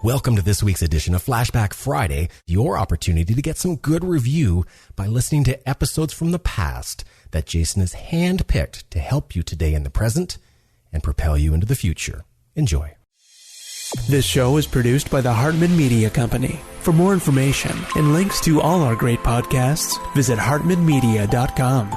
Welcome to this week's edition of Flashback Friday, your opportunity to get some good review by listening to episodes from the past that Jason has handpicked to help you today in the present and propel you into the future. Enjoy. This show is produced by the Hartman Media Company. For more information and links to all our great podcasts, visit hartmanmedia.com.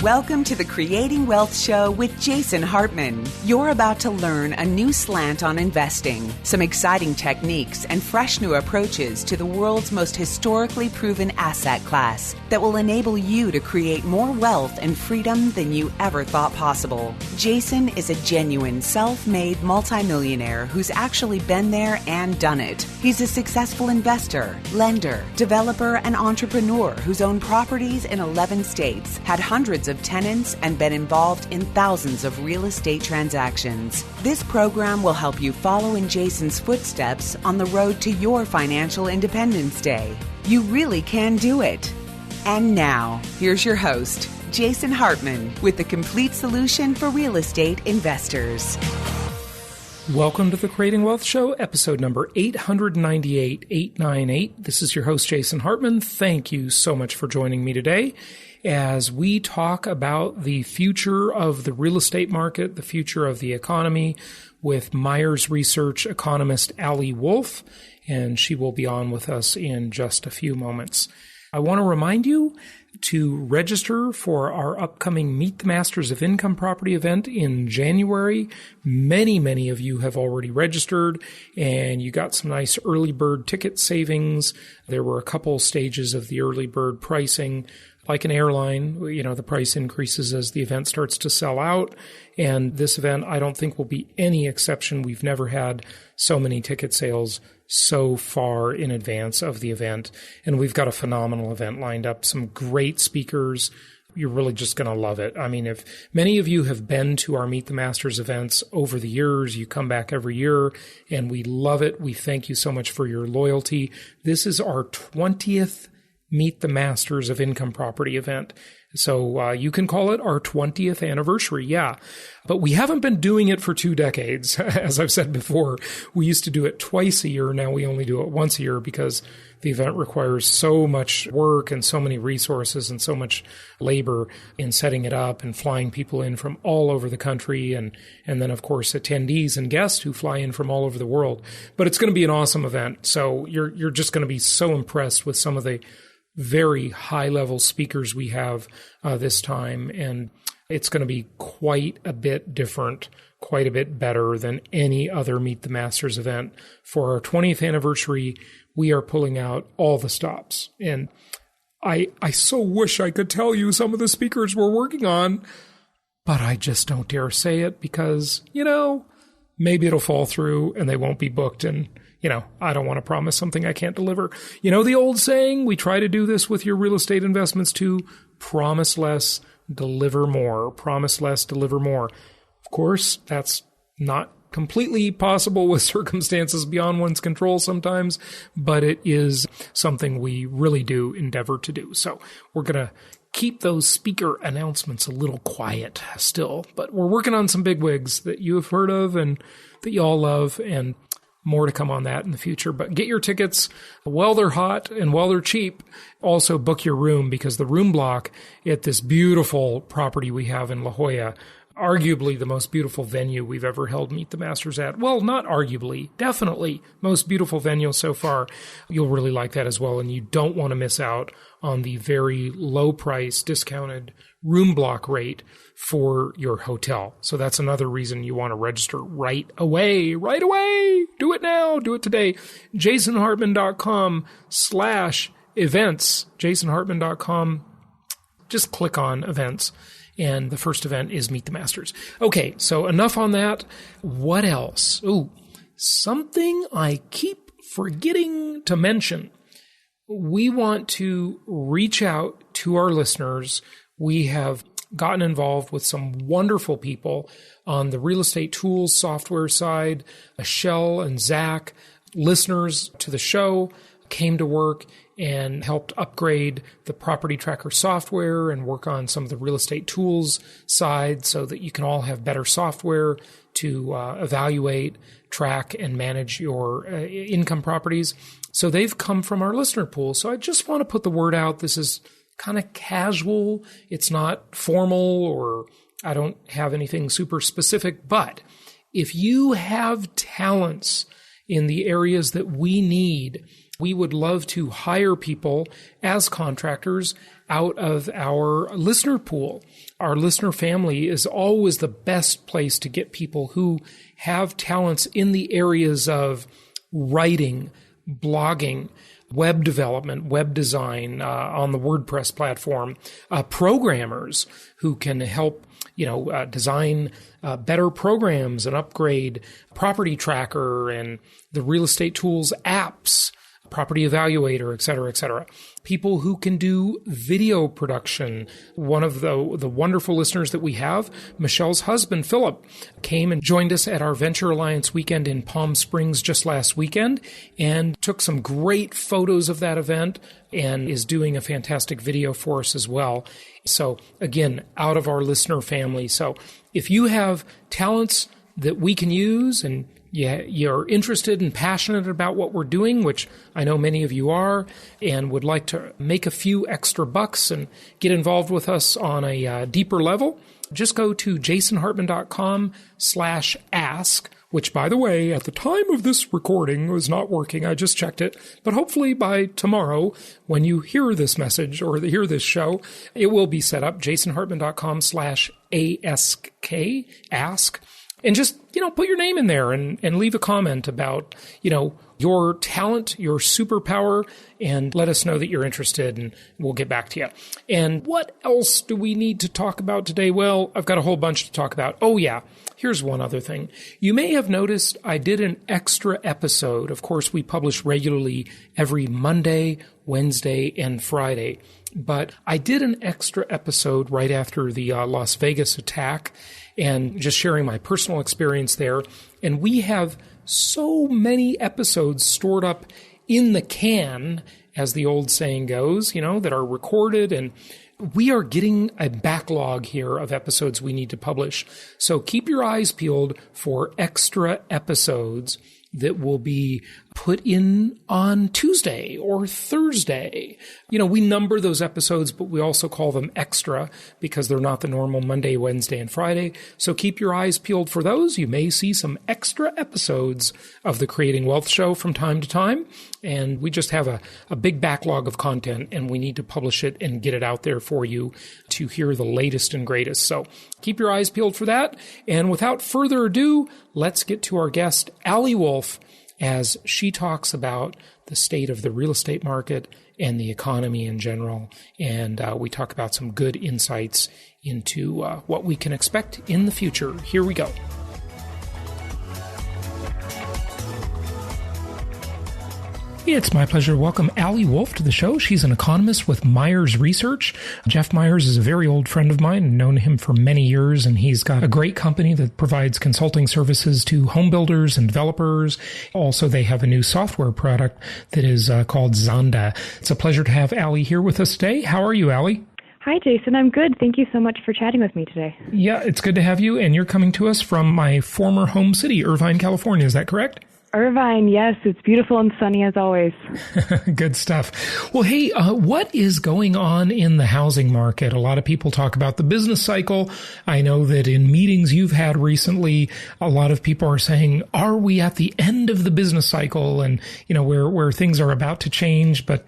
Welcome to the Creating Wealth Show with Jason Hartman. You're about to learn a new slant on investing, some exciting techniques, and fresh new approaches to the world's most historically proven asset class that will enable you to create more wealth and freedom than you ever thought possible. Jason is a genuine self-made multimillionaire who's actually been there and done it. He's a successful investor, lender, developer, and entrepreneur who's owned properties in 11 states, had hundreds of tenants, and been involved in thousands of real estate transactions. This program will help you follow in Jason's footsteps on the road to your financial independence day. You really can do it. And now, here's your host, Jason Hartman, with the complete solution for real estate investors. Welcome to the Creating Wealth Show, episode number 898. This is your host, Jason Hartman. Thank you so much for joining me today as we talk about the future of the real estate market, the future of the economy, with Meyers Research economist Ali Wolf, and she will be on with us in just a few moments. I want to remind you to register for our upcoming Meet the Masters of Income Property event in January. Many of you have already registered, and you got some nice early bird ticket savings. There were a couple stages of the early bird pricing. Like an airline, the price increases as the event starts to sell out. And this event, I don't think, will be any exception. We've never had so many ticket sales so far in advance of the event. And we've got a phenomenal event lined up, some great speakers. You're really just going to love it. I mean, if many of you have been to our Meet the Masters events over the years, you come back every year, and we love it. We thank you so much for your loyalty. This is our 20th Meet the Masters of Income Property event. So you can call it our 20th anniversary, yeah. But we haven't been doing it for 2 decades. As I've said before, we used to do it twice a year. Now we only do it once a year because the event requires so much work and so many resources and so much labor in setting it up and flying people in from all over the country and then, of course, attendees and guests who fly in from all over the world. But it's going to be an awesome event. So you're just going to be so impressed with some of the very high-level speakers we have this time, and it's going to be quite a bit different, quite a bit better than any other Meet the Masters event. For our 20th anniversary, we are pulling out all the stops, and I so wish I could tell you some of the speakers we're working on, but I just don't dare say it because, maybe it'll fall through and they won't be booked, and I don't want to promise something I can't deliver. The old saying, we try to do this with your real estate investments too, promise less, deliver more. Promise less, deliver more. Of course, that's not completely possible with circumstances beyond one's control sometimes, but it is something we really do endeavor to do. So we're going to keep those speaker announcements a little quiet still, but we're working on some bigwigs that you have heard of and that you all love, and more to come on that in the future. But get your tickets while they're hot and while they're cheap. Also book your room, because the room block at this beautiful property we have in La Jolla, arguably the most beautiful venue we've ever held Meet the Masters at. Well, not arguably, definitely most beautiful venue so far. You'll really like that as well, and you don't want to miss out on the very low price discounted room block rate for your hotel. So that's another reason you want to register right away. Do it now. Do it today. jasonhartman.com/events. jasonhartman.com. Just click on events. And the first event is Meet the Masters. Okay, so enough on that. What else? Ooh, something I keep forgetting to mention. We want to reach out to our listeners. We have gotten involved with some wonderful people on the real estate tools software side. Michelle and Zach, listeners to the show, came to work and helped upgrade the property tracker software and work on some of the real estate tools side so that you can all have better software to evaluate, track, and manage your income properties. So they've come from our listener pool. So I just want to put the word out. This is kind of casual. It's not formal, or I don't have anything super specific. But if you have talents in the areas that we need, we would love to hire people as contractors out of our listener pool. Our listener family is always the best place to get people who have talents in the areas of writing, blogging, web development, web design on the WordPress platform, programmers who can help design better programs and upgrade Property Tracker and the real estate tools apps, Property Evaluator, et cetera, et cetera. People who can do video production. One of the wonderful listeners that we have, Michelle's husband, Philip, came and joined us at our Venture Alliance weekend in Palm Springs just last weekend and took some great photos of that event and is doing a fantastic video for us as well. So again, out of our listener family. So if you have talents that we can use and you're interested and passionate about what we're doing, which I know many of you are, and would like to make a few extra bucks and get involved with us on a deeper level, just go to jasonhartman.com/ask, which, by the way, at the time of this recording was not working. I just checked it. But hopefully by tomorrow, when you hear this message or hear this show, it will be set up, jasonhartman.com/ask. And just, put your name in there and leave a comment about, your talent, your superpower, and let us know that you're interested, and we'll get back to you. And what else do we need to talk about today? Well, I've got a whole bunch to talk about. Oh, yeah. Here's one other thing. You may have noticed I did an extra episode. Of course, we publish regularly every Monday, Wednesday, and Friday. But I did an extra episode right after the Las Vegas attack and just sharing my personal experience there. And we have so many episodes stored up in the can, as the old saying goes, that are recorded, and we are getting a backlog here of episodes we need to publish. So keep your eyes peeled for extra episodes that will be put in on Tuesday or Thursday. We number those episodes, but we also call them extra because they're not the normal Monday, Wednesday, and Friday. So keep your eyes peeled for those. You may see some extra episodes of the Creating Wealth Show from time to time. And we just have a big backlog of content, and we need to publish it and get it out there for you to hear the latest and greatest. So keep your eyes peeled for that. And without further ado, let's get to our guest, Allie Wolf, as she talks about the state of the real estate market and the economy in general. And we talk about some good insights into what we can expect in the future. Here we go. It's my pleasure to welcome Allie Wolf to the show. She's an economist with Meyers Research. Jeff Meyers is a very old friend of mine. I've known him for many years, and he's got a great company that provides consulting services to home builders and developers. Also, they have a new software product that is called Zondo. It's a pleasure to have Allie here with us today. How are you, Allie? Hi, Jason. I'm good. Thank you so much for chatting with me today. Yeah, it's good to have you, and you're coming to us from my former home city, Irvine, California. Is that correct? Irvine, yes. It's beautiful and sunny as always. Good stuff. Well, hey, what is going on in the housing market? A lot of people talk about the business cycle. I know that in meetings you've had recently, a lot of people are saying, are we at the end of the business cycle? And, where things are about to change. But,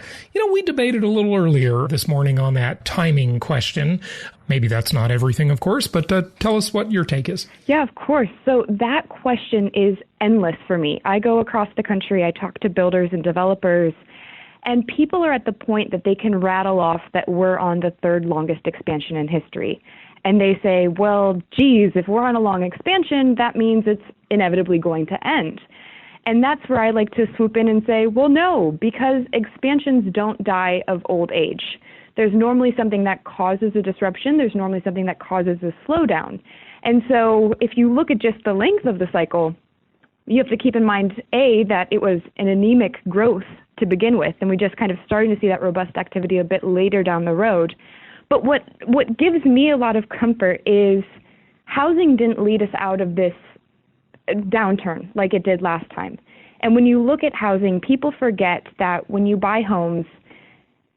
we debated a little earlier this morning on that timing question. Maybe that's not everything, of course, but tell us what your take is. Yeah, of course. So that question is endless for me. I go across the country, I talk to builders and developers, and people are at the point that they can rattle off that we're on the third longest expansion in history. And they say, well, geez, if we're on a long expansion, that means it's inevitably going to end. And that's where I like to swoop in and say, well, no, because expansions don't die of old age. There's normally something that causes a disruption. There's normally something that causes a slowdown. And so if you look at just the length of the cycle, you have to keep in mind, A, that it was an anemic growth to begin with, and we just kind of starting to see that robust activity a bit later down the road. But what gives me a lot of comfort is housing didn't lead us out of this downturn like it did last time. And when you look at housing, people forget that when you buy homes,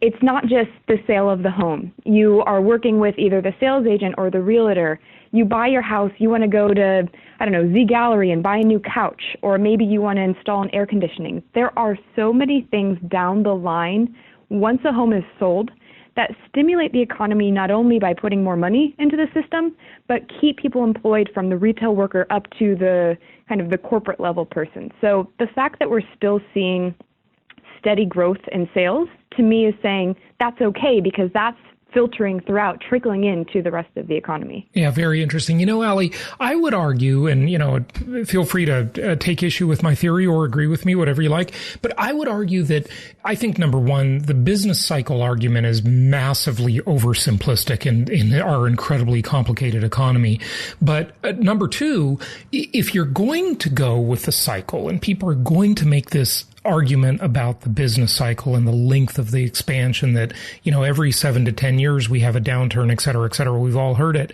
it's not just the sale of the home. You are working with either the sales agent or the realtor. You buy your house, you want to go to, Z Gallery and buy a new couch, or maybe you want to install an air conditioning. There are so many things down the line once a home is sold that stimulate the economy not only by putting more money into the system, but keep people employed from the retail worker up to the kind of the corporate level person. So the fact that we're still seeing steady growth in sales, to me, is saying that's okay, because that's filtering throughout, trickling into the rest of the economy. Yeah, very interesting. Allie, I would argue, and, feel free to take issue with my theory or agree with me, whatever you like, but I would argue that I think, number one, the business cycle argument is massively oversimplistic in our incredibly complicated economy. But number two, if you're going to go with the cycle and people are going to make this argument about the business cycle and the length of the expansion that, every 7 to 10 years we have a downturn, et cetera, we've all heard it,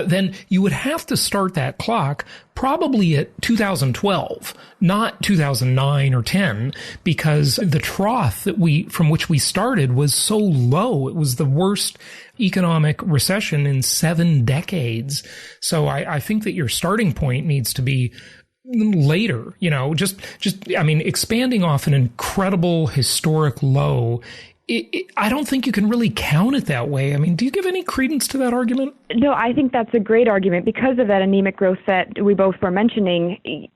then you would have to start that clock probably at 2012, not 2009 or 10, because the trough from which we started was so low. It was the worst economic recession in 7 decades. So I think that your starting point needs to be later, expanding off an incredible historic low. I don't think you can really count it that way. Do you give any credence to that argument? No, I think that's a great argument because of that anemic growth that we both were mentioning.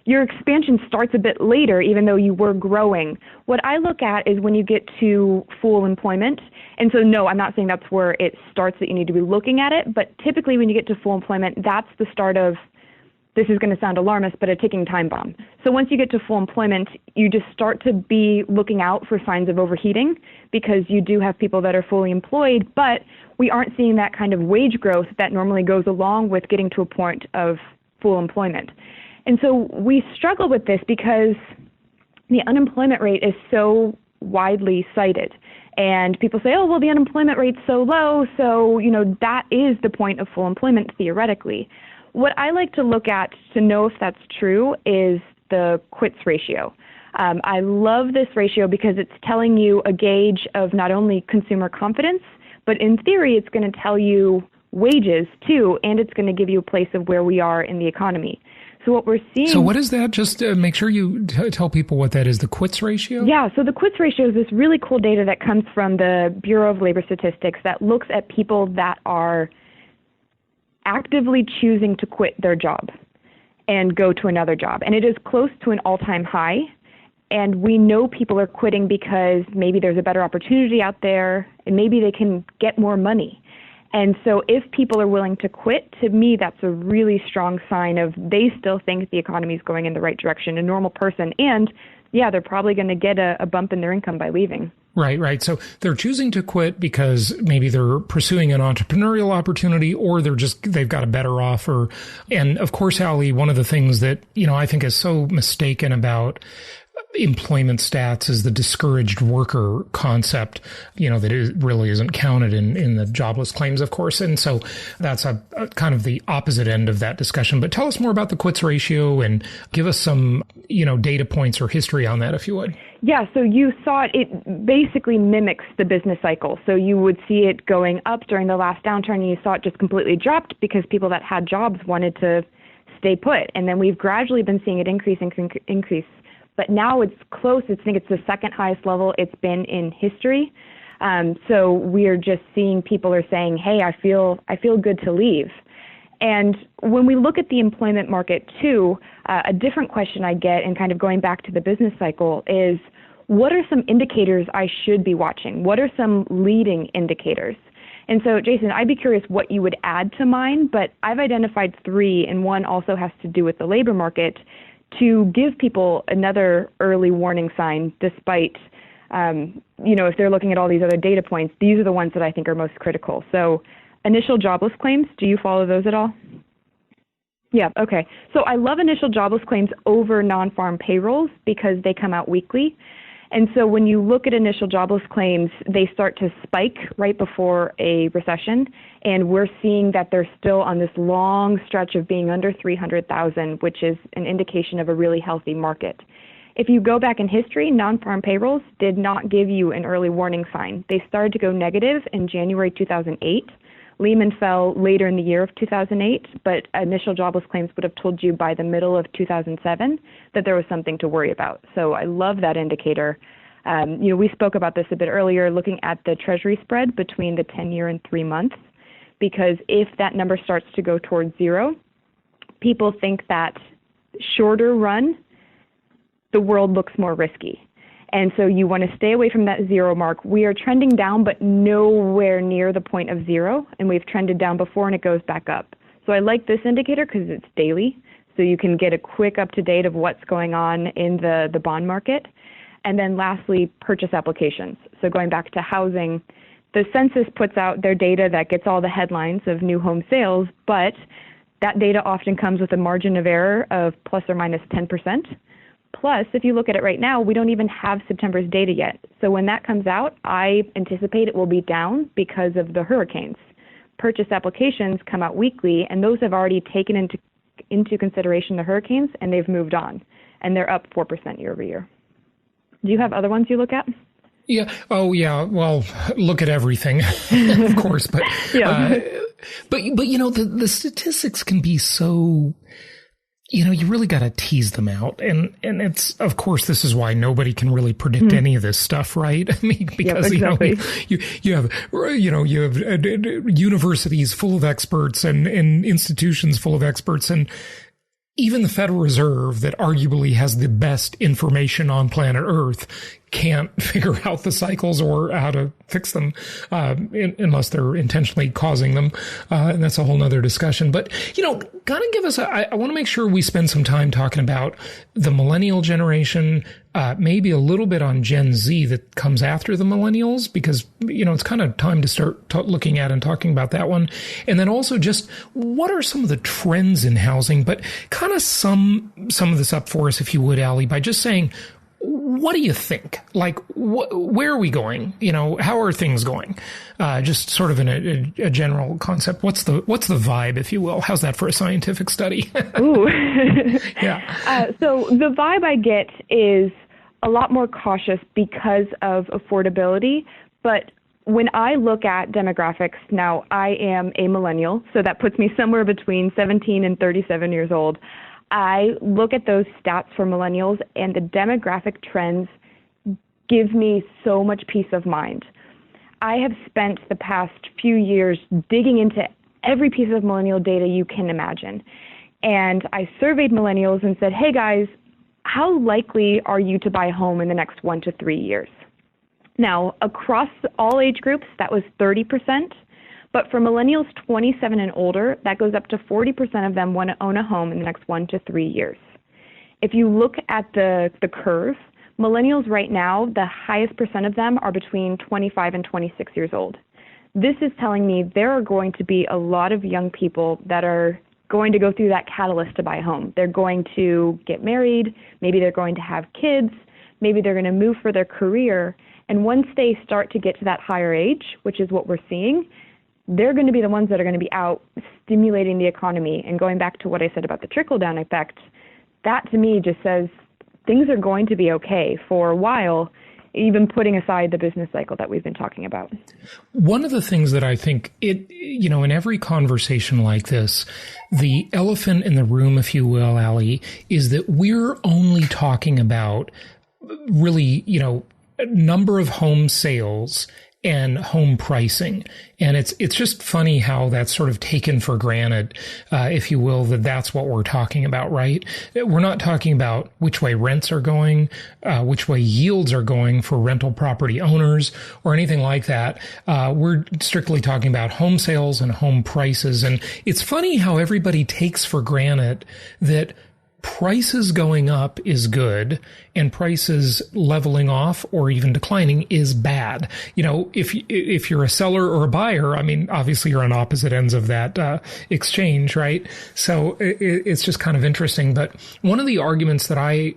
Your expansion starts a bit later, even though you were growing. What I look at is when you get to full employment. And so, no, I'm not saying that's where it starts that you need to be looking at it, but typically when you get to full employment, that's the start of, this is going to sound alarmist, but a ticking time bomb. So once you get to full employment, you just start to be looking out for signs of overheating, because you do have people that are fully employed, but we aren't seeing that kind of wage growth that normally goes along with getting to a point of full employment. And so we struggle with this because the unemployment rate is so widely cited. And people say, oh, well, the unemployment rate's so low, so, that is the point of full employment theoretically. What I like to look at to know if that's true is the quits ratio. I love this ratio because it's telling you a gauge of not only consumer confidence, but in theory, it's going to tell you wages too, and it's going to give you a place of where we are in the economy. So what we're seeing... So what is that? Just make sure you tell people what that is, the quits ratio? Yeah, so the quits ratio is this really cool data that comes from the Bureau of Labor Statistics that looks at people that are actively choosing to quit their job and go to another job. And it is close to an all-time high. And we know people are quitting because maybe there's a better opportunity out there and maybe they can get more money. And so if people are willing to quit, to me, that's a really strong sign of they still think the economy is going in the right direction, a normal person. And yeah, they're probably going to get a bump in their income by leaving. Right. So they're choosing to quit because maybe they're pursuing an entrepreneurial opportunity, or they've got a better offer. And of course, Allie, one of the things that, I think is so mistaken about employment stats is the discouraged worker concept, that really isn't counted in the jobless claims, of course. And so that's a kind of the opposite end of that discussion. But tell us more about the quits ratio and give us some, data points or history on that, if you would. Yeah, so you saw it basically mimics the business cycle. So you would see it going up during the last downturn, and you saw it just completely dropped because people that had jobs wanted to stay put. And then we've gradually been seeing it increase. But now it's close. I think it's the second highest level it's been in history. So we are just seeing people are saying, hey, I feel good to leave. And when we look at the employment market too, a different question I get, and kind of going back to the business cycle, is what are some indicators I should be watching? What are some leading indicators? And so, Jason, I'd be curious what you would add to mine, but I've identified 3, and one also has to do with the labor market, to give people another early warning sign despite, if they're looking at all these other data points. These are the ones that I think are most critical. So initial jobless claims, do you follow those at all? Yeah, okay. So I love initial jobless claims over non-farm payrolls because they come out weekly. And so when you look at initial jobless claims, they start to spike right before a recession. And we're seeing that they're still on this long stretch of being under 300,000, which is an indication of a really healthy market. If you go back in history, non-farm payrolls did not give you an early warning sign. They started to go negative in January 2008. Lehman fell later in the year of 2008, but initial jobless claims would have told you by the middle of 2007 that there was something to worry about. So I love that indicator. We spoke about this a bit earlier, looking at the Treasury spread between the 10-year and 3 months, because if that number starts to go towards zero, people think that shorter run, the world looks more risky. And so you want to stay away from that zero mark. We are trending down, but nowhere near the point of zero. And we've trended down before and it goes back up. So I like this indicator because it's daily. So you can get a quick up-to-date of what's going on in the bond market. And then lastly, purchase applications. So going back to housing, the census puts out their data that gets all the headlines of new home sales, but that data often comes with a margin of error of plus or minus 10%. Plus, if you look at it right now, we don't even have September's data yet. So when that comes out, I anticipate it will be down because of the hurricanes. Purchase applications come out weekly, and those have already taken into consideration the hurricanes, and they've moved on. And they're up 4% year over year. Do you have other ones you look at? Yeah. Oh, yeah. Well, look at everything, of course. But, yeah. But the statistics can be so... you really got to tease them out. And it's, of course, this is why nobody can really predict any of this stuff, right? I mean, because, yep, exactly. you have universities full of experts and institutions full of experts, and even the Federal Reserve, that arguably has the best information on planet Earth, can't figure out the cycles or how to fix them, unless they're intentionally causing them. And that's a whole nother discussion. But, gotta give us I want to make sure we spend some time talking about the millennial generation, maybe a little bit on Gen Z that comes after the millennials, because, it's kind of time to start looking at and talking about that one. And then also just what are some of the trends in housing, but kind of sum some of this up for us, if you would, Allie, by just saying, what do you think? Like, where are we going? How are things going? Just sort of in a general concept. What's the vibe, if you will? How's that for a scientific study? Ooh. Yeah. So the vibe I get is a lot more cautious because of affordability. But when I look at demographics, now I am a millennial, so that puts me somewhere between 17 and 37 years old. I look at those stats for millennials, and the demographic trends give me so much peace of mind. I have spent the past few years digging into every piece of millennial data you can imagine. And I surveyed millennials and said, hey guys, how likely are you to buy a home in the next 1 to 3 years? Now, across all age groups, that was 30%. But for millennials 27 and older, that goes up to 40% of them want to own a home in the next 1 to 3 years. If you look at the curve, millennials right now, the highest percent of them are between 25 and 26 years old. This is telling me there are going to be a lot of young people that are going to go through that catalyst to buy a home. They're going to get married, maybe they're going to have kids, maybe they're going to move for their career. And once they start to get to that higher age, which is what we're seeing, they're going to be the ones that are going to be out stimulating the economy. And going back to what I said about the trickle-down effect, that to me just says things are going to be okay for a while, even putting aside the business cycle that we've been talking about. One of the things that I think in every conversation like this, the elephant in the room, if you will, Allie, is that we're only talking about really, number of home sales and home pricing. And it's just funny how that's sort of taken for granted, if you will, that's what we're talking about, right? We're not talking about which way rents are going, which way yields are going for rental property owners or anything like that. We're strictly talking about home sales and home prices. And it's funny how everybody takes for granted that prices going up is good and prices leveling off or even declining is bad. You know, if you're a seller or a buyer, I mean, obviously you're on opposite ends of that exchange, right? So it's just kind of interesting. But one of the arguments that I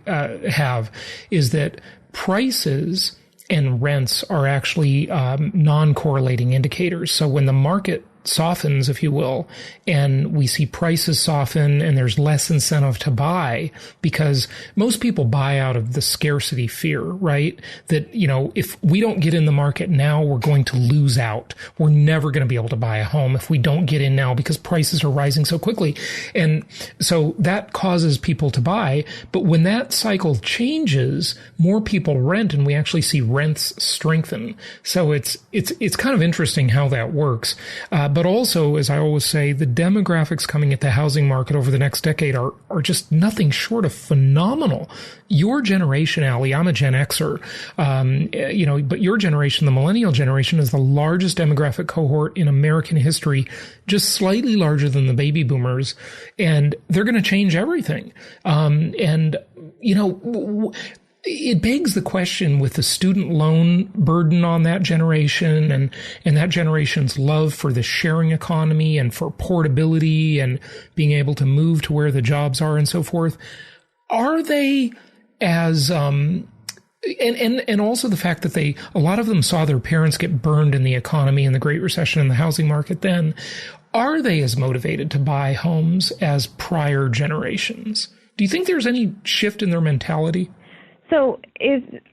have is that prices and rents are actually non-correlating indicators. So when the market softens, if you will, and we see prices soften and there's less incentive to buy, because most people buy out of the scarcity fear, right? That, you know, if we don't get in the market now, we're going to lose out. We're never going to be able to buy a home if we don't get in now because prices are rising so quickly. And so that causes people to buy. But when that cycle changes, more people rent and we actually see rents strengthen. So it's kind of interesting how that works. But also, as I always say, the demographics coming at the housing market over the next decade are just nothing short of phenomenal. Your generation, Allie, I'm a Gen Xer, but your generation, the millennial generation, is the largest demographic cohort in American history, just slightly larger than the baby boomers, and they're going to change everything. It begs the question with the student loan burden on that generation and that generation's love for the sharing economy and for portability and being able to move to where the jobs are and so forth. Are they as, and also the fact that a lot of them saw their parents get burned in the economy and the Great Recession and the housing market then, are they as motivated to buy homes as prior generations? Do you think there's any shift in their mentality? So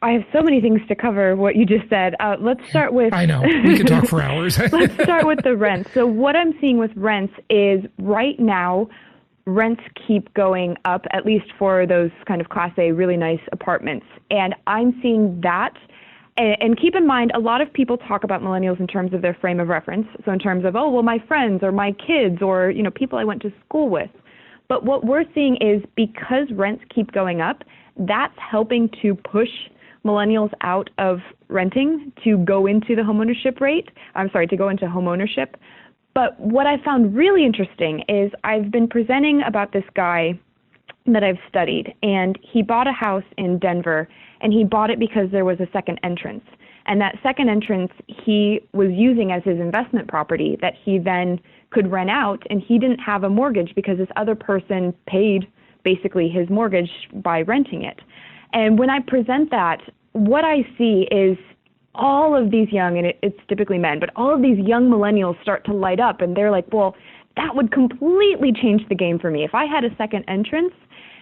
I have so many things to cover what you just said. Let's start with... I know. We could talk for hours. Let's start with the rents. So what I'm seeing with rents is right now, rents keep going up, at least for those kind of Class A, really nice apartments. And I'm seeing that. And keep in mind, a lot of people talk about millennials in terms of their frame of reference. So in terms of, oh, well, my friends or my kids or, you know, people I went to school with. But what we're seeing is because rents keep going up, that's helping to push millennials out of renting to go into the homeownership to go into homeownership. But what I found really interesting is I've been presenting about this guy that I've studied, and he bought a house in Denver, and he bought it because there was a second entrance. And that second entrance he was using as his investment property that he then could rent out, and he didn't have a mortgage because this other person paid basically his mortgage by renting it. And when I present that, what I see is all of these young, and it's typically men, but all of these young millennials start to light up, and they're like, well, that would completely change the game for me. If I had a second entrance,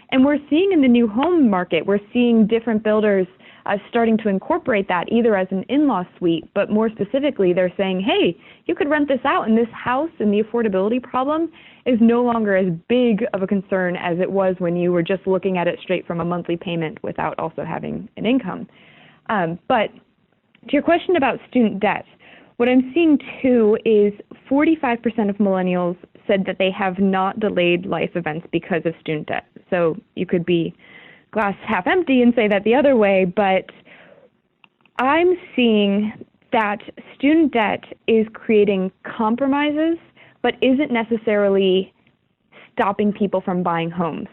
and we're seeing in the new home market, we're seeing different builders starting to incorporate that either as an in-law suite, but more specifically, they're saying, hey, you could rent this out, and this house and the affordability problem is no longer as big of a concern as it was when you were just looking at it straight from a monthly payment without also having an income. But to your question about student debt, what I'm seeing too is 45% of millennials said that they have not delayed life events because of student debt. So you could be glass half empty and say that the other way, but I'm seeing that student debt is creating compromises, but isn't necessarily stopping people from buying homes.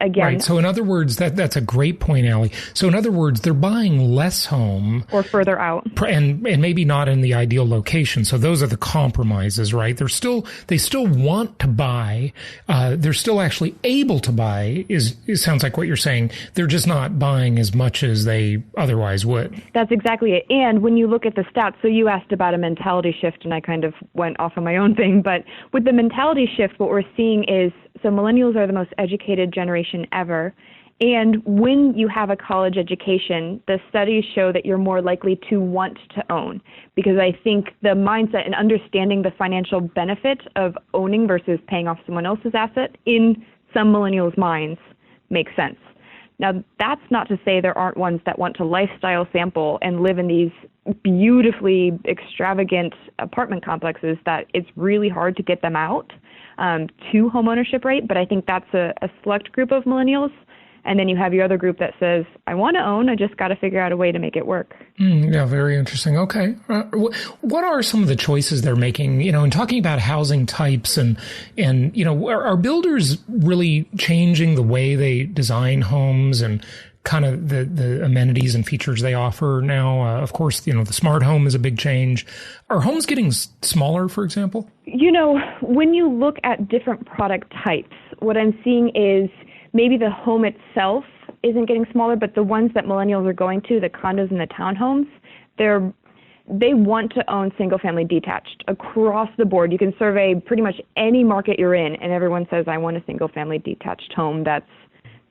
Again, right. So in other words, that's a great point, Allie. So in other words, they're buying less home or further out, and maybe not in the ideal location. So those are the compromises, right? They still want to buy. They're still actually able to buy. It sounds like what you're saying. They're just not buying as much as they otherwise would. That's exactly it. And when you look at the stats, so you asked about a mentality shift, and I kind of went off on my own thing. But with the mentality shift, what we're seeing is, so millennials are the most educated generation ever. And when you have a college education, the studies show that you're more likely to want to own. Because I think the mindset and understanding the financial benefit of owning versus paying off someone else's asset in some millennials' minds makes sense. Now, that's not to say there aren't ones that want to lifestyle sample and live in these beautifully extravagant apartment complexes that it's really hard to get them out to homeownership rate. But I think that's a select group of millennials. And then you have your other group that says, I want to own, I just got to figure out a way to make it work. Yeah, very interesting. Okay. What are some of the choices they're making, in talking about housing types and are builders really changing the way they design homes and kind of the amenities and features they offer now? Of course, the smart home is a big change. Are homes getting smaller, for example? When you look at different product types, what I'm seeing is maybe the home itself isn't getting smaller, but the ones that millennials are going to, the condos and the townhomes, they want to own single-family detached across the board. You can survey pretty much any market you're in, and everyone says, I want a single-family detached home that's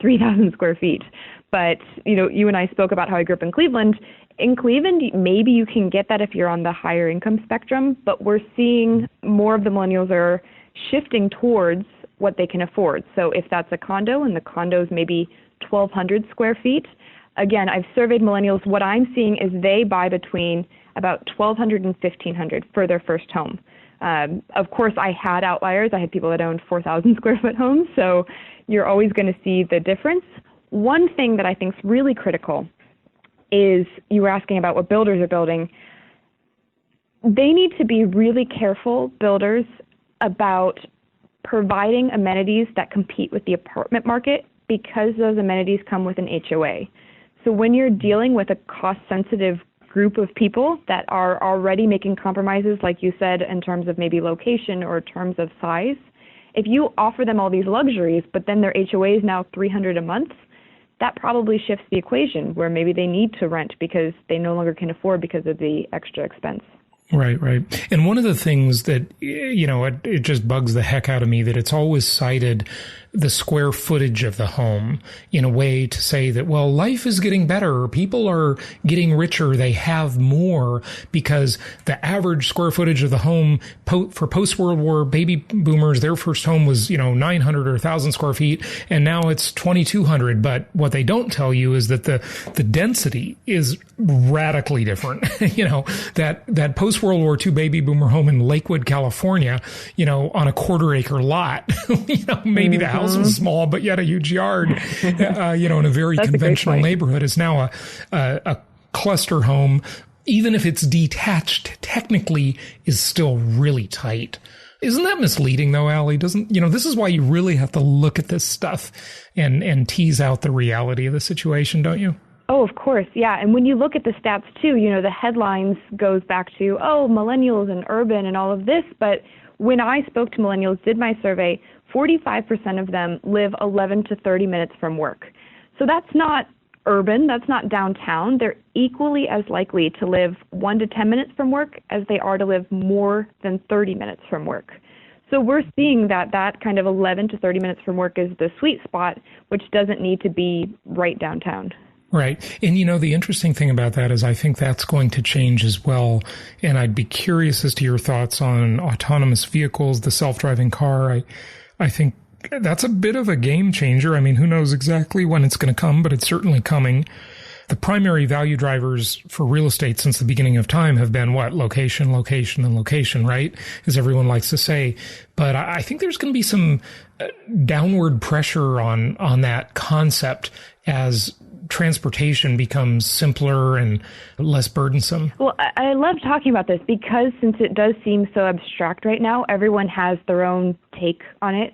3,000 square feet. But, you and I spoke about how I grew up in Cleveland. In Cleveland, maybe you can get that if you're on the higher income spectrum, but we're seeing more of the millennials are shifting towards what they can afford. So if that's a condo and the condo's maybe 1,200 square feet, again, I've surveyed millennials. What I'm seeing is they buy between about 1,200 and 1,500 for their first home. Of course, I had outliers. I had people that owned 4,000 square foot homes, so you're always going to see the difference. One thing that I think is really critical is you were asking about what builders are building. They need to be really careful, builders, about providing amenities that compete with the apartment market because those amenities come with an HOA. So when you're dealing with a cost-sensitive group of people that are already making compromises, like you said, in terms of maybe location or terms of size, if you offer them all these luxuries, but then their HOA is now $300 a month, that probably shifts the equation where maybe they need to rent because they no longer can afford because of the extra expense. Right. And one of the things that, it just bugs the heck out of me that it's always cited the square footage of the home in a way to say that, well, life is getting better. People are getting richer. They have more because the average square footage of the home for post-World War baby boomers, their first home was, 900 or 1,000 square feet, and now it's 2,200. But what they don't tell you is that the density is radically different. That post-World War II baby boomer home in Lakewood, California, on a 1/4 acre lot, maybe the house was small, but yet a huge yard, in a very conventional neighborhood is now a cluster home. Even if it's detached, technically is still really tight. Isn't that misleading though, Allie? This is why you really have to look at this stuff and tease out the reality of the situation, don't you? Oh, of course. Yeah. And when you look at the stats too, the headlines goes back to, millennials and urban and all of this. But when I spoke to millennials, did my survey, 45% of them live 11 to 30 minutes from work. So that's not urban. That's not downtown. They're equally as likely to live 1 to 10 minutes from work as they are to live more than 30 minutes from work. So we're seeing that kind of 11 to 30 minutes from work is the sweet spot, which doesn't need to be right downtown. Right. And, the interesting thing about that is I think that's going to change as well. And I'd be curious as to your thoughts on autonomous vehicles, the self-driving car. I think that's a bit of a game changer. I mean, who knows exactly when it's going to come, but it's certainly coming. The primary value drivers for real estate since the beginning of time have been what? Location, location, and location, right? As everyone likes to say. But I think there's going to be some downward pressure on that concept as transportation becomes simpler and less burdensome. Well, I love talking about this because since it does seem so abstract right now, everyone has their own take on it.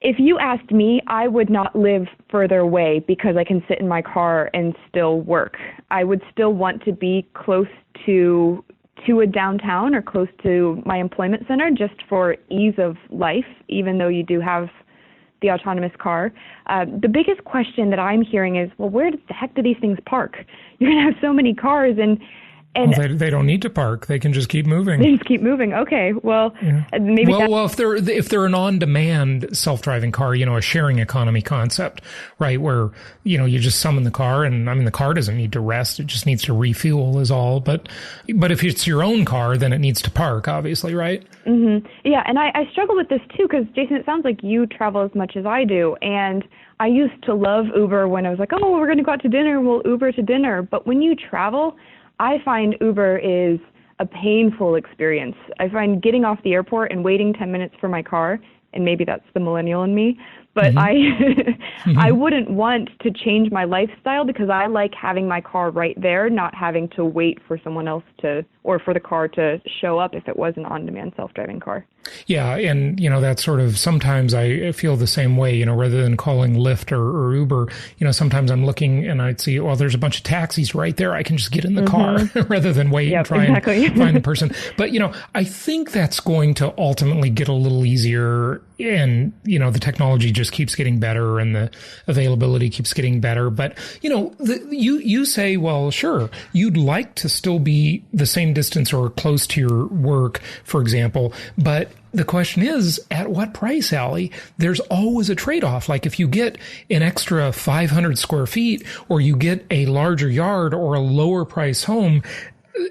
If you asked me, I would not live further away because I can sit in my car and still work. I would still want to be close to a downtown or close to my employment center just for ease of life, even though you do have the autonomous car. The biggest question that I'm hearing is, well, where the heck do these things park? You're going to have so many cars and they don't need to park. They can just keep moving. They just keep moving. Okay. Well, maybe. Well, if they're an on-demand self-driving car, a sharing economy concept, right? Where, you just summon the car and the car doesn't need to rest. It just needs to refuel is all. But if it's your own car, then it needs to park, obviously, right? Mm-hmm. Yeah. And I struggle with this too, because Jason, it sounds like you travel as much as I do. And I used to love Uber when I was like, we're going to go out to dinner. We'll Uber to dinner. But when you travel, I find Uber is a painful experience. I find getting off the airport and waiting 10 minutes for my car and maybe that's the millennial in me, but I wouldn't want to change my lifestyle because I like having my car right there, not having to wait for someone else or for the car to show up if it was an on-demand self-driving car. Yeah. And, that's sort of, sometimes I feel the same way, rather than calling Lyft or Uber, sometimes I'm looking and I'd see, well, there's a bunch of taxis right there. I can just get in the car rather than wait and try and find the person. But, I think that's going to ultimately get a little easier, and, the technology just keeps getting better and the availability keeps getting better. But, you say, well, sure, you'd like to still be the same distance or close to your work, for example, but the question is, at what price, Allie? There's always a trade-off. Like if you get an extra 500 square feet, or you get a larger yard or a lower price home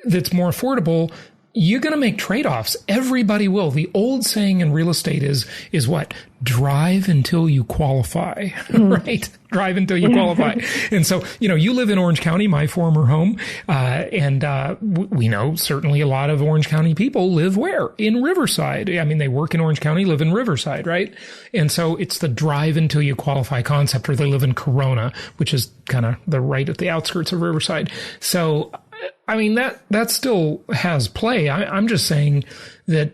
that's more affordable, you're going to make trade-offs. Everybody will. The old saying in real estate is what? Drive until you qualify, right? Drive until you qualify. And so, you live in Orange County, my former home, and we know certainly a lot of Orange County people live where? In Riverside. I mean, they work in Orange County, live in Riverside, right? And so it's the drive until you qualify concept, or they live in Corona, which is kind of right at the outskirts of Riverside. So, I mean, that still has play. I'm just saying that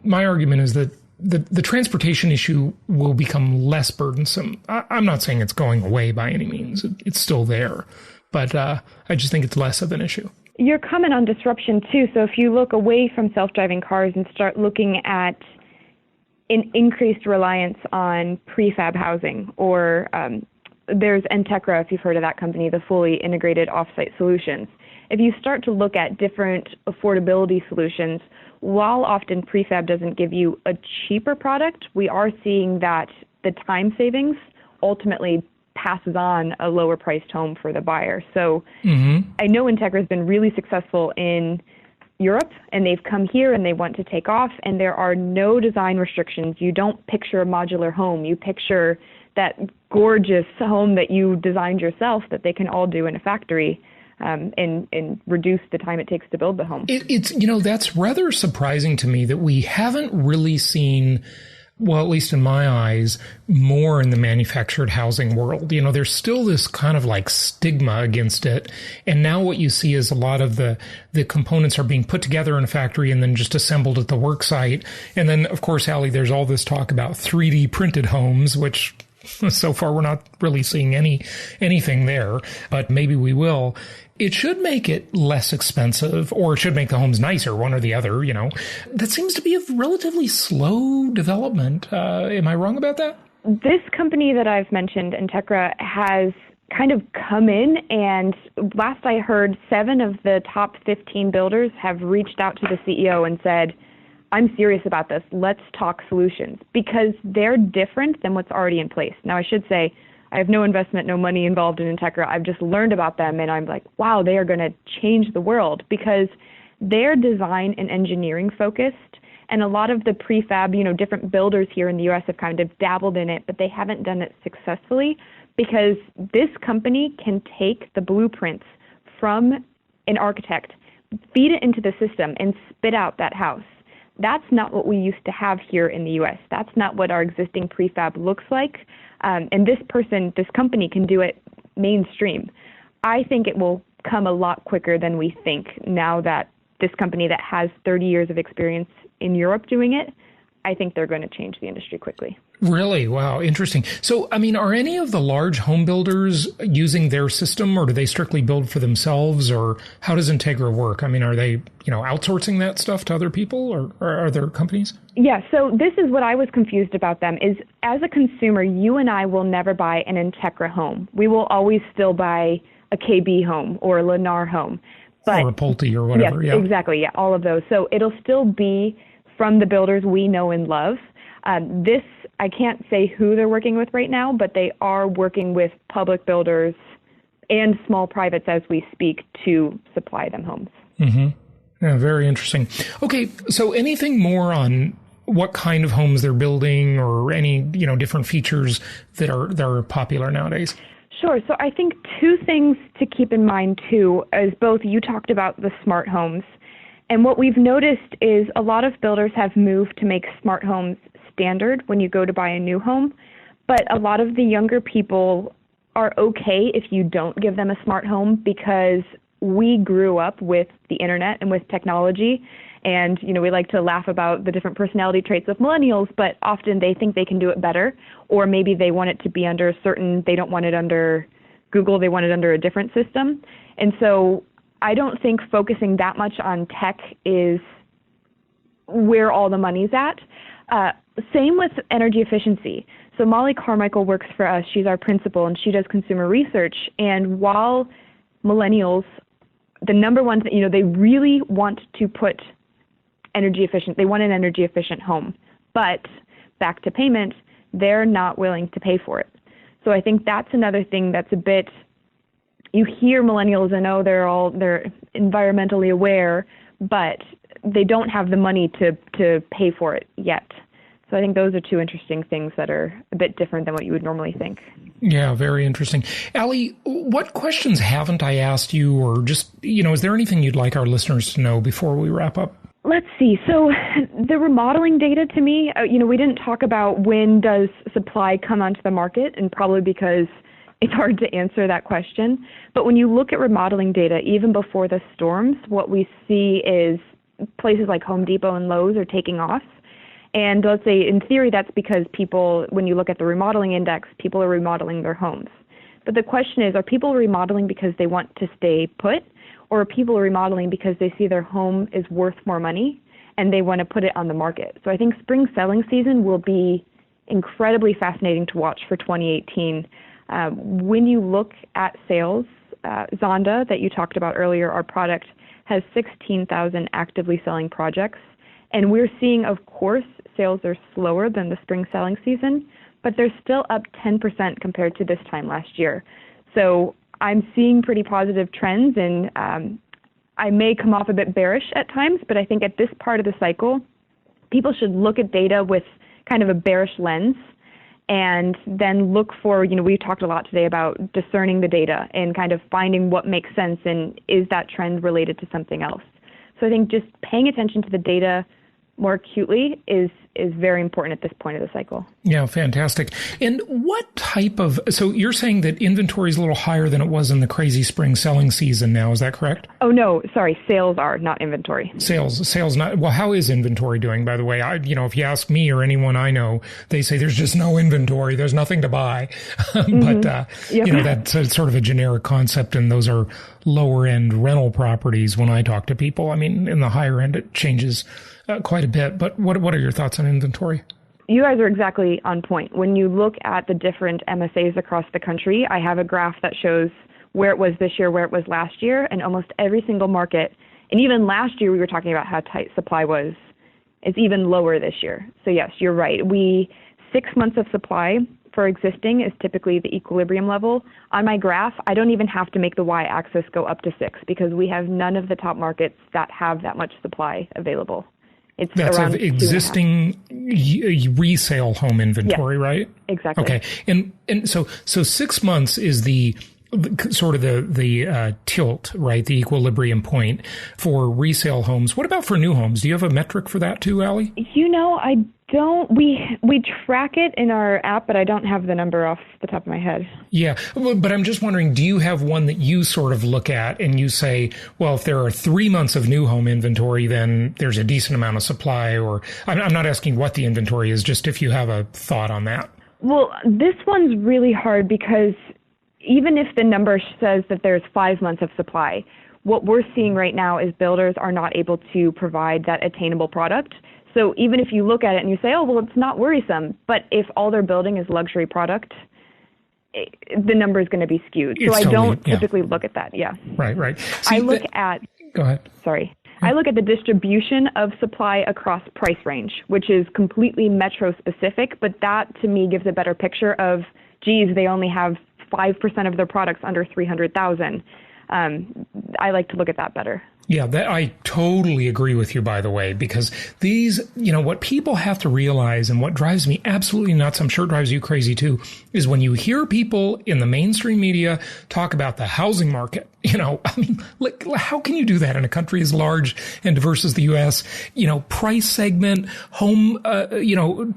my argument is that the transportation issue will become less burdensome. I'm not saying it's going away by any means. It's still there. But I just think it's less of an issue. Your comment on disruption, too. So if you look away from self-driving cars and start looking at an increased reliance on prefab housing, or there's Entekra, if you've heard of that company, the fully integrated offsite solutions. If you start to look at different affordability solutions, while often prefab doesn't give you a cheaper product, we are seeing that the time savings ultimately passes on a lower priced home for the buyer. So I know Entekra has been really successful in Europe, and they've come here and they want to take off, and there are no design restrictions. You don't picture a modular home. You picture that gorgeous home that you designed yourself that they can all do in a factory. And reduce the time it takes to build the home. It's that's rather surprising to me that we haven't really seen, well, at least in my eyes, more in the manufactured housing world. There's still this kind of like stigma against it. And now what you see is a lot of the components are being put together in a factory and then just assembled at the work site. And then, of course, Allie, there's all this talk about 3D printed homes, which so far we're not really seeing anything there, but maybe we will. It should make it less expensive, or it should make the homes nicer, one or the other, That seems to be a relatively slow development. Am I wrong about that? This company that I've mentioned, Entekra, has kind of come in, and last I heard, 7 of the top 15 builders have reached out to the CEO and said, I'm serious about this. Let's talk solutions, because they're different than what's already in place. Now, I should say, I have no investment, no money involved in Entekra. I've just learned about them, and I'm like, wow, they are going to change the world, because they're design and engineering focused. And a lot of the prefab, different builders here in the U.S. have kind of dabbled in it, but they haven't done it successfully, because this company can take the blueprints from an architect, feed it into the system, and spit out that house. That's not what we used to have here in the U.S. That's not what our existing prefab looks like. And this company can do it mainstream. I think it will come a lot quicker than we think now that this company that has 30 years of experience in Europe doing it, I think they're going to change the industry quickly. Really? Wow. Interesting. So, I mean, are any of the large home builders using their system, or do they strictly build for themselves, or how does Entekra work? I mean, are they, outsourcing that stuff to other people, or are there companies? Yeah. So this is what I was confused about them is, as a consumer, you and I will never buy an Entekra home. We will always still buy a KB home or a Lennar home. Or a Pulte or whatever. Yes, yeah. Exactly. Yeah. All of those. So it'll still be from the builders we know and love. I can't say who they're working with right now, but they are working with public builders and small privates as we speak to supply them homes. Mm-hmm. Yeah, very interesting. Okay, so anything more on what kind of homes they're building, or any different features that are popular nowadays? Sure. So I think 2 things to keep in mind too, is both you talked about the smart homes. And what we've noticed is a lot of builders have moved to make smart homes standard when you go to buy a new home. But a lot of the younger people are okay if you don't give them a smart home, because we grew up with the internet and with technology. And, we like to laugh about the different personality traits of millennials, but often they think they can do it better, or maybe they want it to be under they don't want it under Google, they want it under a different system. And so I don't think focusing that much on tech is where all the money's at. Same with energy efficiency. So Molly Carmichael works for us. She's our principal, and she does consumer research. And while millennials, the number one thing, they really want to put they want an energy efficient home, but back to payment, they're not willing to pay for it. So I think that's another thing that's a bit, you hear millennials and they're environmentally aware, but they don't have the money to pay for it yet. So I think those are two interesting things that are a bit different than what you would normally think. Yeah, very interesting. Allie, what questions haven't I asked you, or just, is there anything you'd like our listeners to know before we wrap up? Let's see. So the remodeling data, to me, we didn't talk about when does supply come onto the market, and probably because it's hard to answer that question. But when you look at remodeling data, even before the storms, what we see is places like Home Depot and Lowe's are taking off. And let's say, in theory, that's because people, when you look at the remodeling index, people are remodeling their homes. But the question is, are people remodeling because they want to stay put, or are people remodeling because they see their home is worth more money and they want to put it on the market? So I think spring selling season will be incredibly fascinating to watch for 2018. When you look at sales, Zondo, that you talked about earlier, our product has 16,000 actively selling projects. And we're seeing, of course, sales are slower than the spring selling season, but they're still up 10% compared to this time last year. So I'm seeing pretty positive trends, and I may come off a bit bearish at times, but I think at this part of the cycle, people should look at data with kind of a bearish lens, and then look for, we talked a lot today about discerning the data and kind of finding what makes sense, and is that trend related to something else. So I think just paying attention to the data more acutely is very important at this point of the cycle. Yeah, fantastic. And what type of, so you're saying that inventory is a little higher than it was in the crazy spring selling season now, is that correct? Oh, no, sorry, sales are, not inventory. Sales not, well, how is inventory doing, by the way? If you ask me or anyone I know, they say there's just no inventory, there's nothing to buy. But, that's sort of a generic concept, and those are lower end rental properties when I talk to people. I mean, in the higher end, it changes quite a bit. But what are your thoughts on inventory? You guys are exactly on point. When you look at the different MSAs across the country, I have a graph that shows where it was this year, where it was last year, and almost every single market, and even last year we were talking about how tight supply was, it's even lower this year. So yes, you're right. 6 months of supply for existing is typically the equilibrium level. On my graph, I don't even have to make the y-axis go up to 6, because we have none of the top markets that have that much supply available. That's around of existing resale home inventory, right? Exactly. Okay. And so 6 months is the sort of the tilt, right? The equilibrium point for resale homes. What about for new homes? Do you have a metric for that too, Allie? I don't. We track it in our app, but I don't have the number off the top of my head. Yeah, but I'm just wondering, do you have one that you sort of look at and you say, well, if there are 3 months of new home inventory, then there's a decent amount of supply? Or I'm not asking what the inventory is, just if you have a thought on that. Well, this one's really hard, because even if the number says that there's 5 months of supply, what we're seeing right now is builders are not able to provide that attainable product. So even if you look at it and you say, oh, well, it's not worrisome, but if all they're building is luxury product, the number is going to be skewed. So I don't typically look at that. Yeah. Right. See, Go ahead. Sorry. I look at the distribution of supply across price range, which is completely metro specific, but that to me gives a better picture of, geez, they only have 5% of their products under 300,000. I like to look at that better. Yeah, I totally agree with you, by the way, because these, what people have to realize, and what drives me absolutely nuts, I'm sure it drives you crazy too, is when you hear people in the mainstream media talk about the housing market How can you do that in a country as large and diverse as the U.S.? Price segment, home,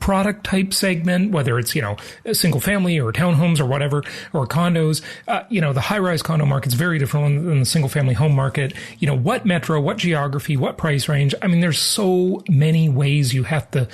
product type segment, whether it's, a single family or townhomes or whatever, or condos. The high-rise condo market's very different than the single family home market. What metro, what geography, what price range. I mean, there's so many ways you have to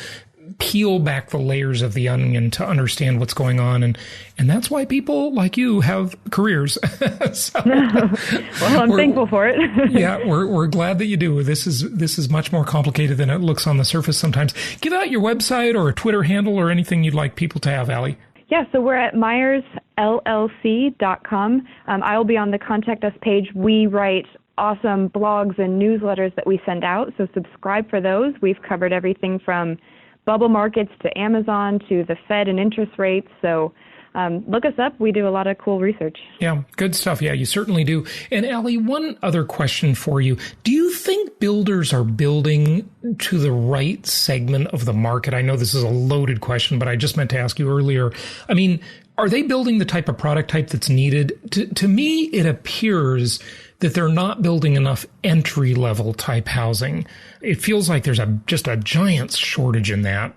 peel back the layers of the onion to understand what's going on. And that's why people like you have careers. Well, I'm thankful for it. Yeah, we're glad that you do. This is much more complicated than it looks on the surface sometimes. Give out your website or a Twitter handle or anything you'd like people to have, Allie. Yeah, so we're at MyersLLC.com. I'll be on the Contact Us page. We write awesome blogs and newsletters that we send out, so subscribe for those. We've covered everything from bubble markets to Amazon to the Fed and interest rates. So look us up. We do a lot of cool research. Yeah, good stuff. Yeah, you certainly do. And Allie, one other question for you. Do you think builders are building to the right segment of the market? I know this is a loaded question, but I just meant to ask you earlier. I mean, are they building the type of product type that's needed? To me, it appears that they're not building enough entry-level type housing. It feels like there's just a giant shortage in that.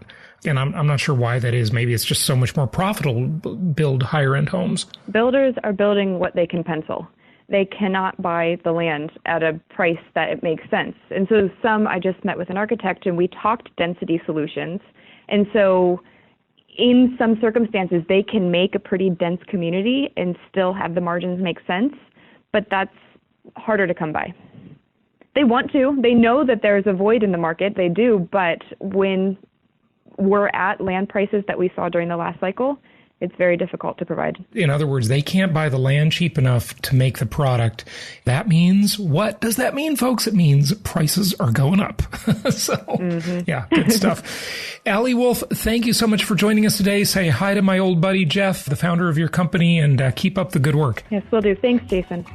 And I'm not sure why that is. Maybe it's just so much more profitable to build higher-end homes. Builders are building what they can pencil. They cannot buy the land at a price that it makes sense. And so I just met with an architect, and we talked density solutions. And so in some circumstances, they can make a pretty dense community and still have the margins make sense. But that's harder to come by. They want to. They know that there's a void in the market. They do. But when we're at land prices that we saw during the last cycle, it's very difficult to provide. In other words, they can't buy the land cheap enough to make the product. That means, what does that mean, folks? It means prices are going up. Yeah, good stuff. Allie Wolf, thank you so much for joining us today. Say hi to my old buddy, Jeff, the founder of your company, and keep up the good work. Yes, will do. Thanks, Jason.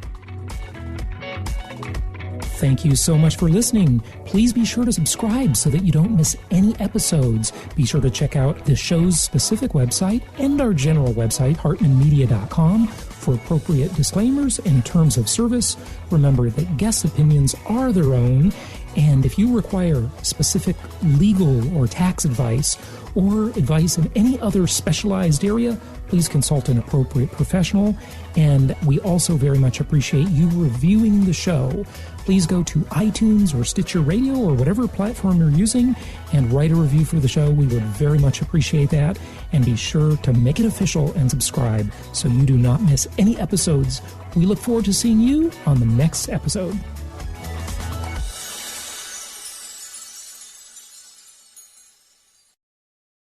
Thank you so much for listening. Please be sure to subscribe so that you don't miss any episodes. Be sure to check out the show's specific website and our general website, hartmanmedia.com, for appropriate disclaimers and terms of service. Remember that guest opinions are their own, and if you require specific legal or tax advice or advice in any other specialized area, please consult an appropriate professional. And we also very much appreciate you reviewing the show. Please go to iTunes or Stitcher Radio or whatever platform you're using and write a review for the show. We would very much appreciate that. And be sure to make it official and subscribe so you do not miss any episodes. We look forward to seeing you on the next episode.